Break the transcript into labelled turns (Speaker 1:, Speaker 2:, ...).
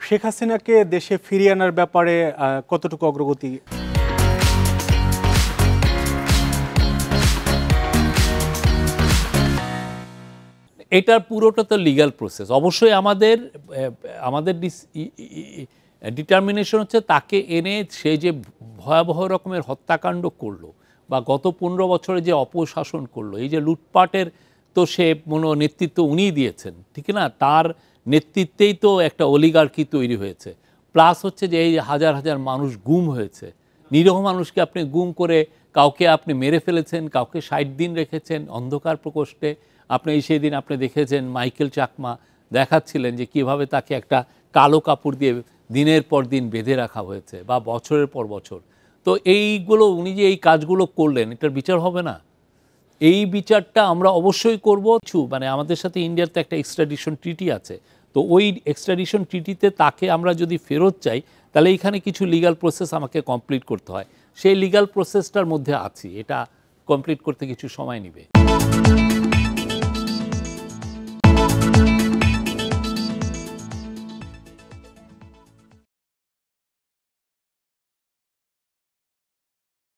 Speaker 1: শেখ হাসিনাকে দেশে ফিরিয়ে আনার ব্যাপারে কতটুকু অগ্রগতি?
Speaker 2: এটার পুরোটা তো লিগ্যাল প্রসেস। অবশ্যই আমাদের ডিটারমিনেশন হচ্ছে তাকে এনে সে যে ভয়াবহ রকমের হত্যাকাণ্ড করলো বা গত 15 বছরে যে অপশাসন করলো, এই যে লুটপাটের তো সে নেতৃত্ব উনিই দিয়েছেন, ঠিক না? তার নেতৃত্বেই তো একটা অলিগার্কি তৈরি হয়েছে। প্লাস হচ্ছে যে এই হাজার হাজার মানুষ গুম হয়েছে, নিরীহ মানুষকে আপনি গুম করে কাউকে আপনি মেরে ফেলেছেন, কাউকে 60 দিন রেখেছেন অন্ধকার প্রকোষ্ঠে। আপনি সেদিন আপনি দেখেছেন মাইকেল চাকমা দেখাচ্ছিলেন যে কিভাবে তাকে একটা কালো কাপড় দিয়ে দিনের পর দিন বেঁধে রাখা হয়েছে বা বছরের পর বছর। তো এইগুলো উনি যে এই কাজগুলো করলেন, এটার বিচার হবে না? এই বিচারটা আমরা অবশ্যই করব। আমাদের সাথে ইন্ডিয়ার তো একটা এক্সট্রাডিশন ট্রিটি আছে, তো ওই এক্সট্রাডিশন ট্রিটিতে তাকে আমরা যদি ফেরত চাই তাহলে এইখানে কিছু লিগ্যাল প্রসেস আমাকে কমপ্লিট করতে হয়। সেই লিগ্যাল প্রসেসটার মধ্যে আছি, এটা কমপ্লিট করতে কিছু সময় নেবে।